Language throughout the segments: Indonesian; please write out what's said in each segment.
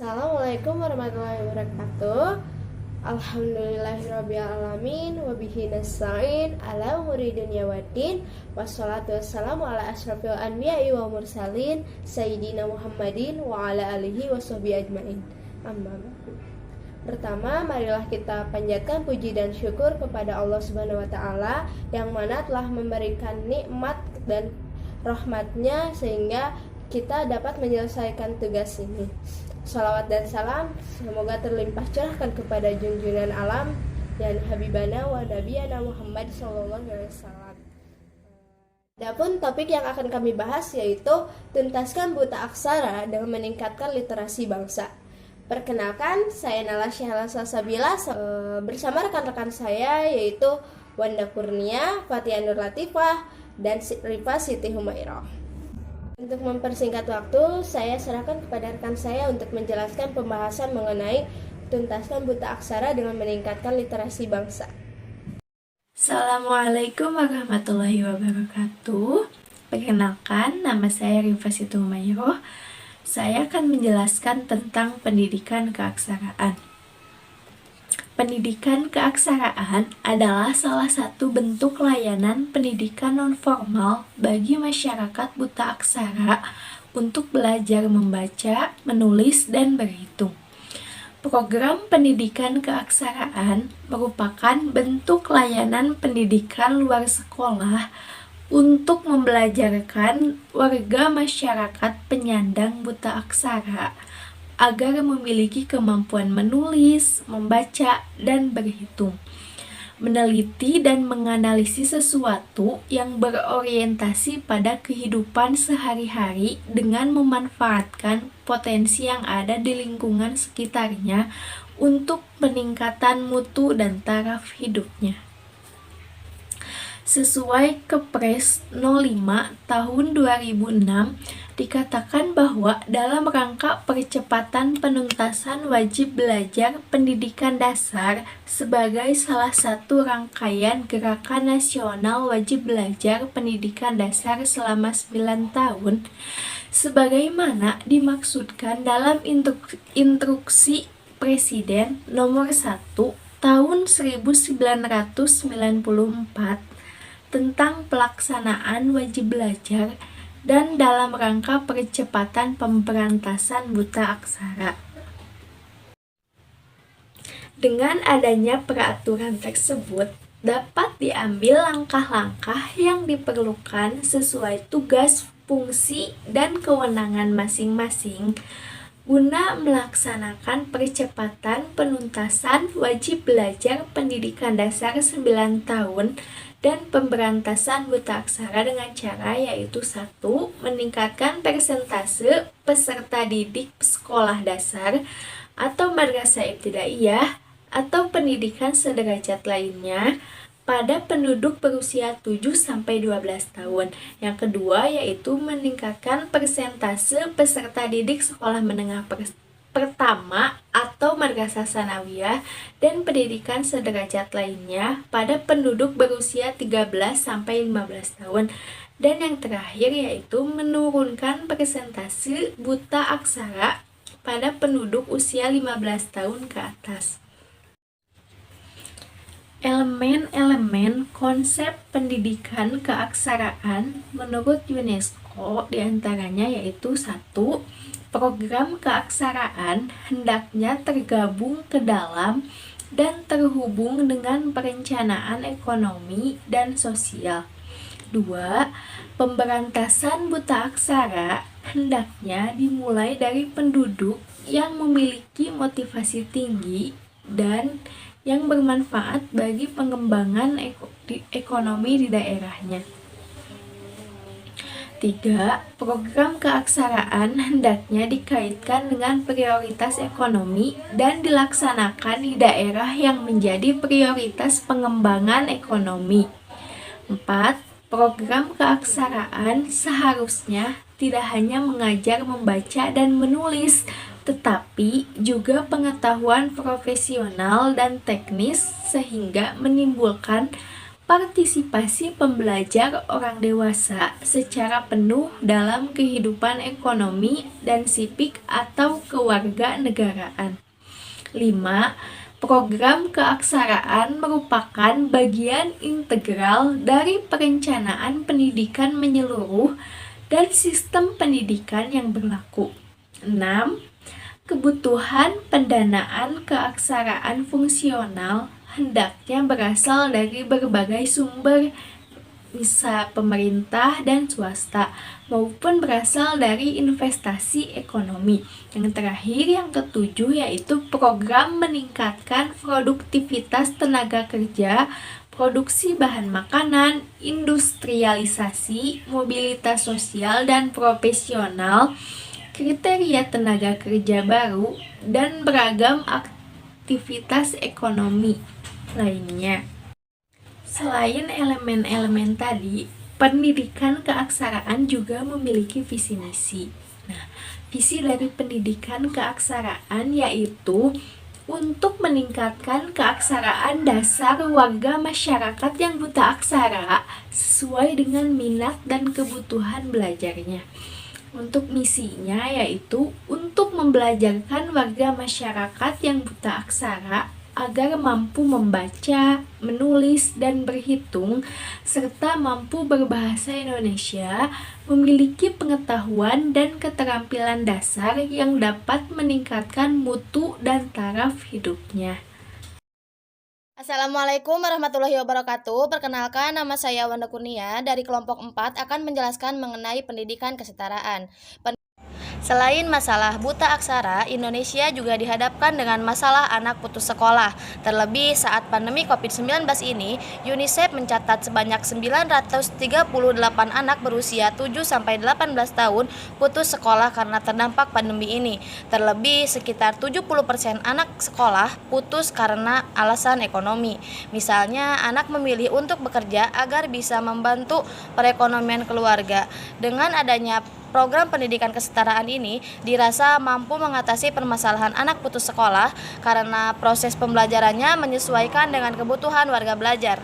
Assalamualaikum warahmatullahi wabarakatuh. Alhamdulillahirrabbilalamin. Wabihi nasta'in ala umuri dunya waddin. Wassalatu wassalamu ala ashrafil anbiya'i wa mursalin Sayyidina Muhammadin wa ala alihi wa sahbihi ajmain. Amma ba'du. Pertama, marilah kita panjatkan puji dan syukur kepada Allah Subhanahu wa taala yang mana telah memberikan nikmat dan rahmatnya sehingga kita dapat menyelesaikan tugas ini. Salawat dan salam semoga terlimpah curahkan kepada junjungan alam dan habibana wa nabiyana Muhammad sallallahu alaihi wasallam. Adapun topik yang akan kami bahas yaitu tuntaskan buta aksara dengan meningkatkan literasi bangsa. Perkenalkan, saya Nala Syahla Salsabila bersama rekan-rekan saya yaitu Wanda Kurnia, Fatia Nur Latifah, dan Rifa Siti Humairah. Untuk mempersingkat waktu, saya serahkan kepada rekan saya untuk menjelaskan pembahasan mengenai tuntaskan buta aksara dengan meningkatkan literasi bangsa. Assalamualaikum warahmatullahi wabarakatuh. Perkenalkan, nama saya Rifa Siti Humairah. Saya akan menjelaskan tentang pendidikan keaksaraan. Pendidikan keaksaraan adalah salah satu bentuk layanan pendidikan nonformal bagi masyarakat buta aksara untuk belajar membaca, menulis, dan berhitung. Program pendidikan keaksaraan merupakan bentuk layanan pendidikan luar sekolah untuk membelajarkan warga masyarakat penyandang buta aksara agar memiliki kemampuan menulis, membaca, dan berhitung, meneliti dan menganalisis sesuatu yang berorientasi pada kehidupan sehari-hari dengan memanfaatkan potensi yang ada di lingkungan sekitarnya untuk peningkatan mutu dan taraf hidupnya. Sesuai Kepres 05 tahun 2006, dikatakan bahwa dalam rangka percepatan penuntasan wajib belajar pendidikan dasar sebagai salah satu rangkaian gerakan nasional wajib belajar pendidikan dasar selama 9 tahun, sebagaimana dimaksudkan dalam instruksi Presiden nomor 1 tahun 1994 tentang pelaksanaan wajib belajar dan dalam rangka percepatan pemberantasan buta aksara. Dengan adanya peraturan tersebut, dapat diambil langkah-langkah yang diperlukan sesuai tugas, fungsi, dan kewenangan masing-masing guna melaksanakan percepatan penuntasan wajib belajar pendidikan dasar 9 tahun dan pemberantasan buta aksara dengan cara yaitu 1. Meningkatkan persentase peserta didik sekolah dasar atau madrasah ibtidaiyah atau pendidikan sederajat lainnya pada penduduk berusia 7-12 tahun. Yang kedua yaitu meningkatkan persentase peserta didik sekolah menengah pertama atau madrasah sanawiyah dan pendidikan sederajat lainnya pada penduduk berusia 13-15 tahun. Dan yang terakhir yaitu menurunkan persentase buta aksara pada penduduk usia 15 tahun ke atas. Elemen-elemen konsep pendidikan keaksaraan menurut UNESCO diantaranya yaitu 1. Program keaksaraan hendaknya tergabung ke dalam dan terhubung dengan perencanaan ekonomi dan sosial. 2. Pemberantasan buta aksara hendaknya dimulai dari penduduk yang memiliki motivasi tinggi dan yang bermanfaat bagi pengembangan ekonomi di daerahnya. 3. Program keaksaraan hendaknya dikaitkan dengan prioritas ekonomi dan dilaksanakan di daerah yang menjadi prioritas pengembangan ekonomi. 4. Program keaksaraan seharusnya tidak hanya mengajar membaca dan menulis, tetapi juga pengetahuan profesional dan teknis sehingga menimbulkan partisipasi pembelajar orang dewasa secara penuh dalam kehidupan ekonomi dan sipik atau kewarganegaraan. 5. Program keaksaraan merupakan bagian integral dari perencanaan pendidikan menyeluruh dan sistem pendidikan yang berlaku. 6. Kebutuhan pendanaan keaksaraan fungsional hendaknya berasal dari berbagai sumber, bisa pemerintah dan swasta, maupun berasal dari investasi ekonomi. Yang terakhir, yang ketujuh, yaitu program meningkatkan produktivitas tenaga kerja, produksi bahan makanan, industrialisasi, mobilitas sosial dan profesional, kriteria tenaga kerja baru, dan beragam aktivitas ekonomi lainnya. Selain elemen-elemen tadi, pendidikan keaksaraan juga memiliki visi misi. Nah, visi dari pendidikan keaksaraan yaitu untuk meningkatkan keaksaraan dasar warga masyarakat yang buta aksara sesuai dengan minat dan kebutuhan belajarnya. Untuk misinya yaitu untuk membelajarkan warga masyarakat yang buta aksara agar mampu membaca, menulis, dan berhitung, serta mampu berbahasa Indonesia, memiliki pengetahuan dan keterampilan dasar yang dapat meningkatkan mutu dan taraf hidupnya. Assalamualaikum warahmatullahi wabarakatuh. Perkenalkan, nama saya Wanda Kurnia dari kelompok 4 akan menjelaskan mengenai pendidikan kesetaraan. Selain masalah buta aksara, Indonesia juga dihadapkan dengan masalah anak putus sekolah. Terlebih saat pandemi COVID-19 ini, UNICEF mencatat sebanyak 938 anak berusia 7-18 tahun putus sekolah karena terdampak pandemi ini. Terlebih sekitar 70% anak sekolah putus karena alasan ekonomi. Misalnya, anak memilih untuk bekerja agar bisa membantu perekonomian keluarga. Dengan adanya program pendidikan kesetaraan ini dirasa mampu mengatasi permasalahan anak putus sekolah karena proses pembelajarannya menyesuaikan dengan kebutuhan warga belajar.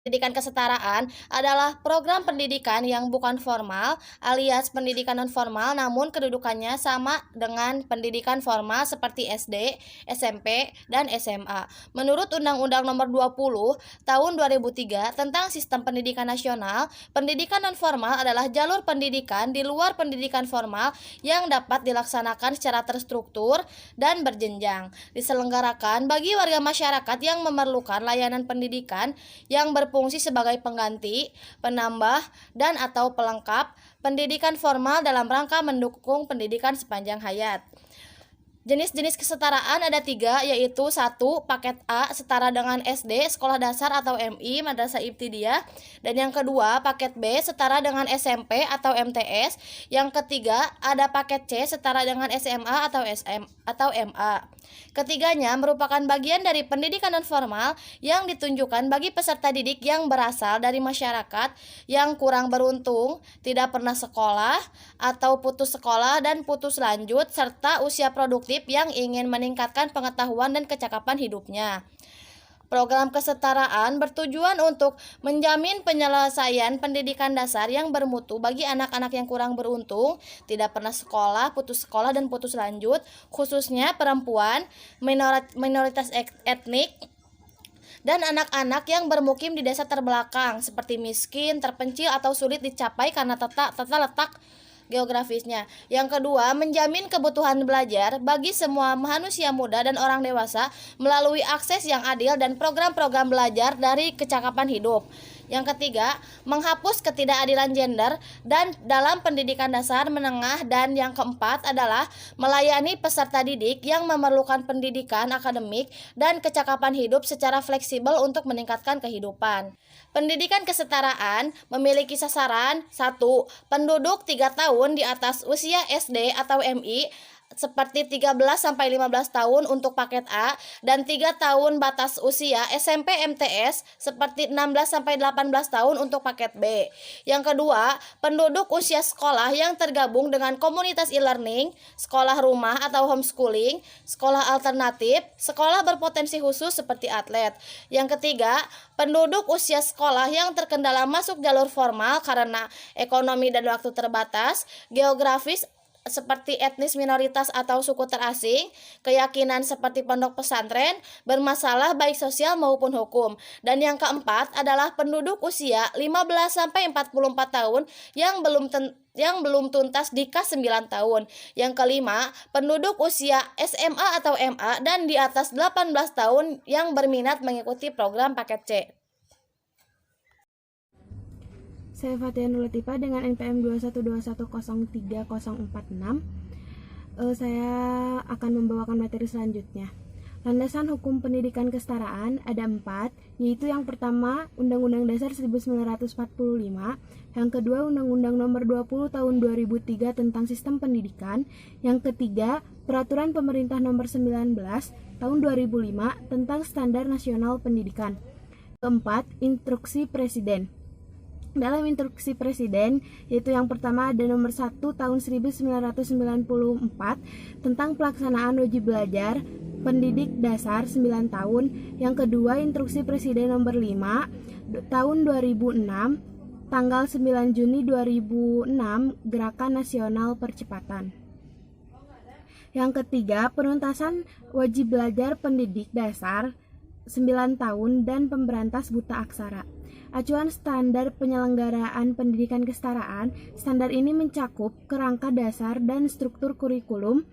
Pendidikan kesetaraan adalah program pendidikan yang bukan formal alias pendidikan non formal, namun kedudukannya sama dengan pendidikan formal seperti SD, SMP, dan SMA. Menurut Undang-Undang Nomor 20 Tahun 2003 tentang Sistem Pendidikan Nasional, pendidikan non formal adalah jalur pendidikan di luar pendidikan formal yang dapat dilaksanakan secara terstruktur dan berjenjang, diselenggarakan bagi warga masyarakat yang memerlukan layanan pendidikan yang berfungsi sebagai pengganti, penambah, dan atau pelengkap pendidikan formal dalam rangka mendukung pendidikan sepanjang hayat. Jenis-jenis kesetaraan ada 3, yaitu 1. Paket A setara dengan SD, sekolah dasar atau MI, madrasah ibtidaiyah, dan yang kedua paket B setara dengan SMP atau MTS, yang ketiga ada paket C setara dengan SMA atau MA. Ketiganya merupakan bagian dari pendidikan non formal yang ditunjukkan bagi peserta didik yang berasal dari masyarakat yang kurang beruntung, tidak pernah sekolah atau putus sekolah dan putus lanjut, serta usia produktif yang ingin meningkatkan pengetahuan dan kecakapan hidupnya. Program kesetaraan bertujuan untuk menjamin penyelesaian pendidikan dasar yang bermutu bagi anak-anak yang kurang beruntung, tidak pernah sekolah, putus sekolah, dan putus lanjut, khususnya perempuan, minoritas etnik, dan anak-anak yang bermukim di desa terbelakang seperti miskin, terpencil, atau sulit dicapai karena tata letak geografisnya. Yang kedua, menjamin kebutuhan belajar bagi semua manusia muda dan orang dewasa melalui akses yang adil dan program-program belajar dari kecakapan hidup. Yang ketiga, menghapus ketidakadilan gender dan dalam pendidikan dasar, menengah, dan yang keempat adalah melayani peserta didik yang memerlukan pendidikan akademik dan kecakapan hidup secara fleksibel untuk meningkatkan kehidupan. Pendidikan kesetaraan memiliki sasaran 1. Penduduk 3 tahun di atas usia SD atau MI seperti 13-15 tahun untuk paket A dan 3 tahun batas usia SMP MTS seperti 16-18 tahun untuk paket B. Yang kedua, penduduk usia sekolah yang tergabung dengan komunitas e-learning, sekolah rumah atau homeschooling, sekolah alternatif, sekolah berpotensi khusus seperti atlet. Yang ketiga, penduduk usia sekolah yang terkendala masuk jalur formal karena ekonomi dan waktu terbatas, geografis seperti etnis minoritas atau suku terasing, keyakinan seperti pondok pesantren, bermasalah baik sosial maupun hukum. Dan yang keempat adalah penduduk usia 15-44 tahun yang belum tuntas nikah 9 tahun. Yang kelima, penduduk usia SMA atau MA dan di atas 18 tahun yang berminat mengikuti program paket C. Saya Fatia Nur Latifah dengan NPM 212103046. Saya akan membawakan materi selanjutnya. Landasan hukum pendidikan kesetaraan ada 4, yaitu yang pertama Undang-Undang Dasar 1945, yang kedua Undang-Undang Nomor 20 Tahun 2003 tentang Sistem Pendidikan, yang ketiga Peraturan Pemerintah Nomor 19 Tahun 2005 tentang Standar Nasional Pendidikan. Keempat, Instruksi Presiden. Dalam instruksi presiden, yaitu yang pertama ada nomor 1 tahun 1994 tentang pelaksanaan wajib belajar pendidik dasar 9 tahun, yang kedua instruksi presiden nomor 5 tahun 2006 tanggal 9 Juni 2006 Gerakan Nasional Percepatan. Yang ketiga, penuntasan wajib belajar pendidik dasar 9 tahun dan pemberantas buta aksara. Acuan standar penyelenggaraan pendidikan kesetaraan, standar ini mencakup kerangka dasar dan struktur kurikulum,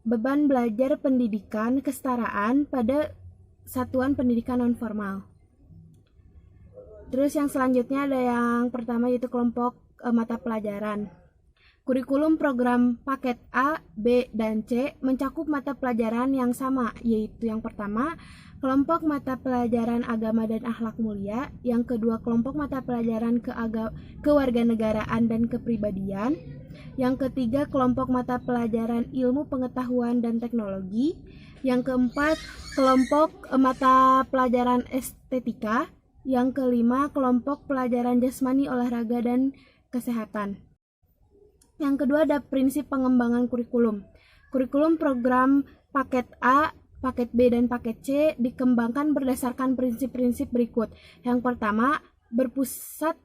beban belajar pendidikan kesetaraan pada satuan pendidikan nonformal. Terus yang selanjutnya ada yang pertama yaitu kelompok mata pelajaran. Kurikulum program paket A, B, dan C mencakup mata pelajaran yang sama, yaitu yang pertama kelompok mata pelajaran agama dan akhlak mulia, yang kedua kelompok mata pelajaran kewarganegaraan dan kepribadian, yang ketiga kelompok mata pelajaran ilmu pengetahuan dan teknologi, yang keempat kelompok mata pelajaran estetika, yang kelima kelompok pelajaran jasmani, olahraga, dan kesehatan. Yang kedua ada prinsip pengembangan kurikulum. Kurikulum program paket A, paket B, dan paket C dikembangkan berdasarkan prinsip-prinsip berikut. Yang pertama, berpusat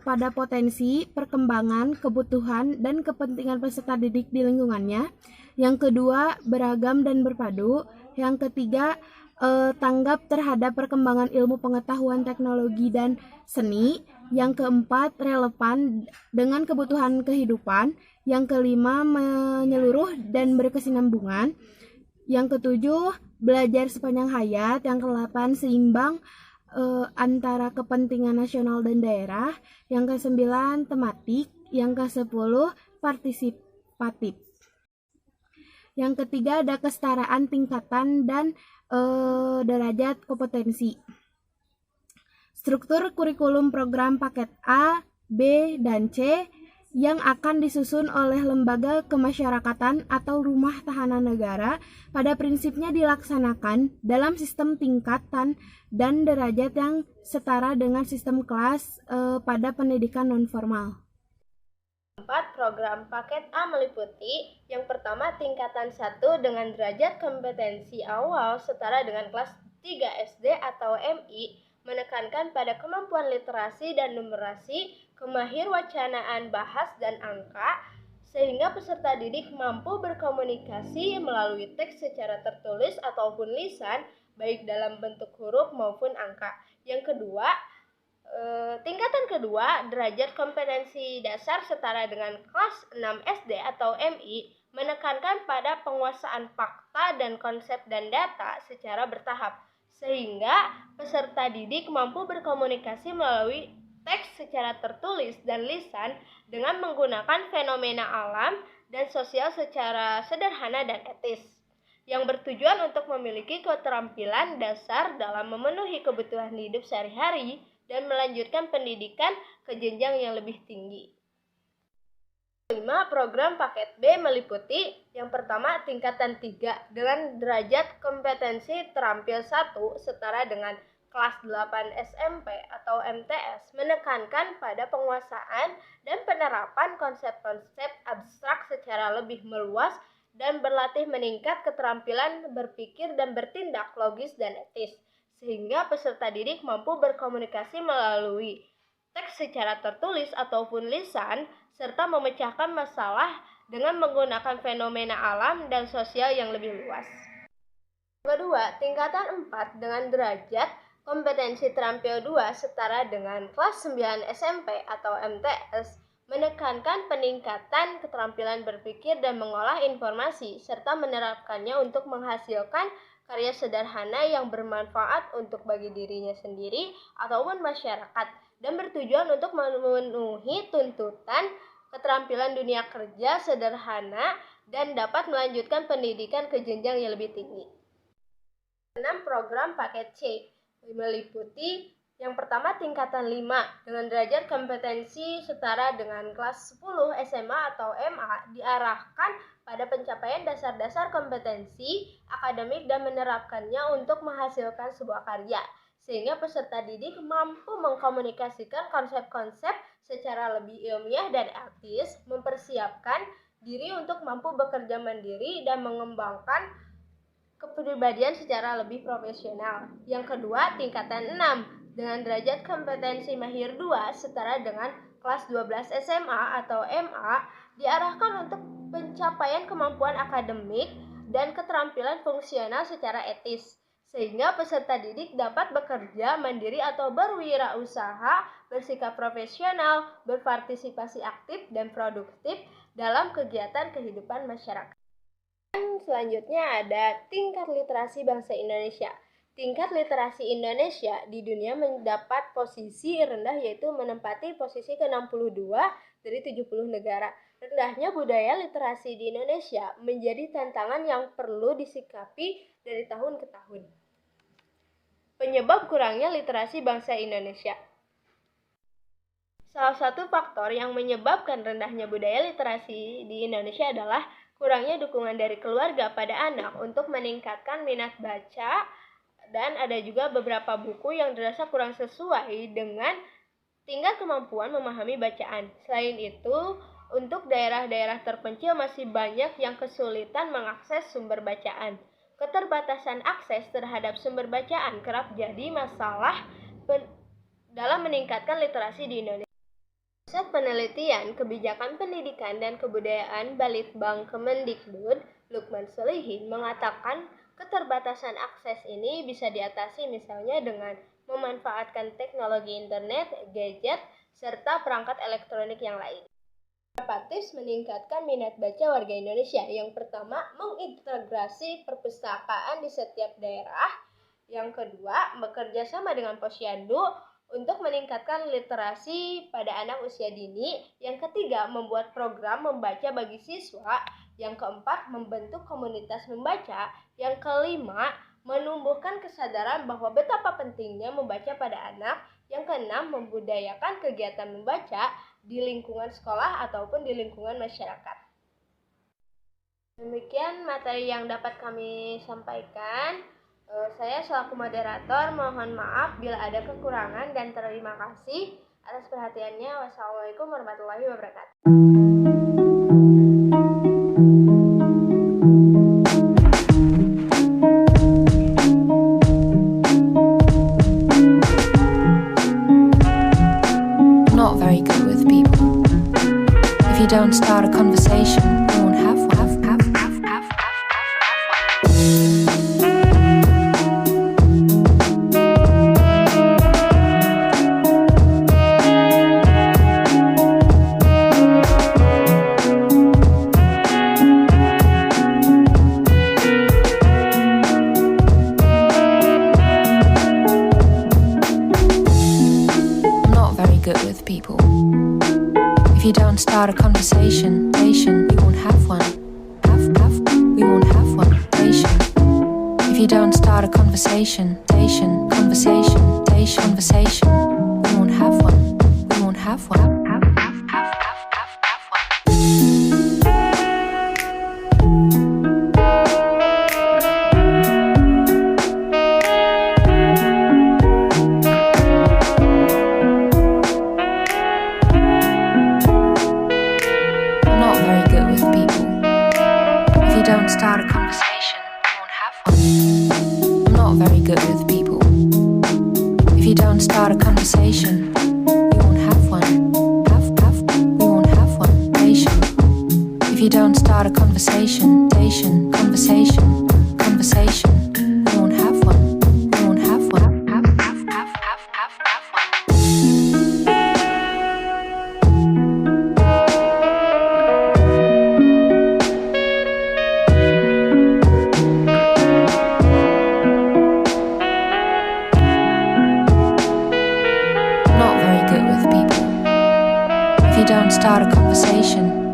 pada potensi, perkembangan, kebutuhan, dan kepentingan peserta didik di lingkungannya. Yang kedua, beragam dan berpadu. Yang ketiga, tanggap terhadap perkembangan ilmu pengetahuan, teknologi, dan seni. Yang keempat, relevan dengan kebutuhan kehidupan. Yang kelima, menyeluruh dan berkesinambungan. Yang ketujuh, belajar sepanjang hayat. Yang kedelapan, seimbang antara kepentingan nasional dan daerah. Yang kesembilan, tematik. Yang kesepuluh, partisipatif. Yang ketiga ada kesetaraan tingkatan dan derajat kompetensi. Struktur kurikulum program paket A, B, dan C yang akan disusun oleh lembaga kemasyarakatan atau rumah tahanan negara pada prinsipnya dilaksanakan dalam sistem tingkatan dan derajat yang setara dengan sistem kelas pada pendidikan nonformal. 4. Program paket A meliputi yang pertama tingkatan 1 dengan derajat kompetensi awal setara dengan kelas 3 SD atau MI, menekankan pada kemampuan literasi dan numerasi, kemahir wacanaan bahas dan angka, sehingga peserta didik mampu berkomunikasi melalui teks secara tertulis ataupun lisan, baik dalam bentuk huruf maupun angka. Yang kedua, tingkatan kedua, derajat kompetensi dasar setara dengan kelas 6 SD atau MI, menekankan pada penguasaan fakta dan konsep dan data secara bertahap, sehingga peserta didik mampu berkomunikasi melalui teks secara tertulis dan lisan dengan menggunakan fenomena alam dan sosial secara sederhana dan etis, yang bertujuan untuk memiliki keterampilan dasar dalam memenuhi kebutuhan hidup sehari-hari, dan melanjutkan pendidikan ke jenjang yang lebih tinggi. 5. Program paket B meliputi yang pertama tingkatan 3 dengan derajat kompetensi terampil 1 setara dengan kelas 8 SMP atau MTS, menekankan pada penguasaan dan penerapan konsep-konsep abstrak secara lebih meluas dan berlatih meningkat keterampilan berpikir dan bertindak logis dan etis, sehingga peserta didik mampu berkomunikasi melalui teks secara tertulis ataupun lisan, serta memecahkan masalah dengan menggunakan fenomena alam dan sosial yang lebih luas. Kedua, tingkatan 4 dengan derajat kompetensi terampil 2 setara dengan kelas 9 SMP atau MTS, menekankan peningkatan keterampilan berpikir dan mengolah informasi, serta menerapkannya untuk menghasilkan karya sederhana yang bermanfaat untuk bagi dirinya sendiri ataupun masyarakat, dan bertujuan untuk memenuhi tuntutan keterampilan dunia kerja sederhana dan dapat melanjutkan pendidikan ke jenjang yang lebih tinggi. 6. Program paket C meliputi yang pertama tingkatan 5 dengan derajat kompetensi setara dengan kelas 10 SMA atau MA, diarahkan pada pencapaian dasar-dasar kompetensi akademik dan menerapkannya untuk menghasilkan sebuah karya, sehingga peserta didik mampu mengkomunikasikan konsep-konsep secara lebih ilmiah dan etis, mempersiapkan diri untuk mampu bekerja mandiri dan mengembangkan kepribadian secara lebih profesional. Yang kedua, tingkatan 6 dengan derajat kompetensi mahir 2 setara dengan kelas 12 SMA atau MA, diarahkan untuk pencapaian kemampuan akademik dan keterampilan fungsional secara etis, sehingga peserta didik dapat bekerja mandiri atau berwirausaha, bersikap profesional, berpartisipasi aktif dan produktif dalam kegiatan kehidupan masyarakat. Dan selanjutnya ada tingkat literasi bangsa Indonesia. Tingkat literasi Indonesia di dunia mendapat posisi rendah, yaitu menempati posisi ke-62 dari 70 negara. Rendahnya budaya literasi di Indonesia menjadi tantangan yang perlu disikapi dari tahun ke tahun. Penyebab kurangnya literasi bangsa Indonesia. Salah satu faktor yang menyebabkan rendahnya budaya literasi di Indonesia adalah kurangnya dukungan dari keluarga pada anak untuk meningkatkan minat baca, dan ada juga beberapa buku yang dirasa kurang sesuai dengan tingkat kemampuan memahami bacaan. Selain itu, untuk daerah-daerah terpencil masih banyak yang kesulitan mengakses sumber bacaan. Keterbatasan akses terhadap sumber bacaan kerap jadi masalah dalam meningkatkan literasi di Indonesia. Pusat Penelitian Kebijakan Pendidikan dan Kebudayaan Balitbang Kemendikbud, Lukman Solihin, mengatakan keterbatasan akses ini bisa diatasi misalnya dengan memanfaatkan teknologi internet, gadget, serta perangkat elektronik yang lain. Beberapa tips meningkatkan minat baca warga Indonesia. Yang pertama, mengintegrasi perpustakaan di setiap daerah. Yang kedua, bekerja sama dengan posyandu untuk meningkatkan literasi pada anak usia dini. Yang ketiga, membuat program membaca bagi siswa. Yang keempat, membentuk komunitas membaca. Yang kelima, menumbuhkan kesadaran bahwa betapa pentingnya membaca pada anak. Yang keenam, membudayakan kegiatan membaca di lingkungan sekolah ataupun di lingkungan masyarakat. Demikian materi yang dapat kami sampaikan. Saya selaku moderator mohon maaf bila ada kekurangan dan terima kasih atas perhatiannya. Wassalamualaikum warahmatullahi wabarakatuh. Not very good with people. If you don't start a conversation, you won't have one. With people. If you don't start a conversation, you won't have one. We won't have one. If you don't start a conversation, have one. Have one. I'm not very good with people. If you don't start a conversation, you won't have one. I'm not very good with people. If you don't start a conversation, you won't have one. We won't have one. If you don't start a conversation, conversation, you won't have one. You won't have one. Have one. Not very good with people. If you don't start a conversation,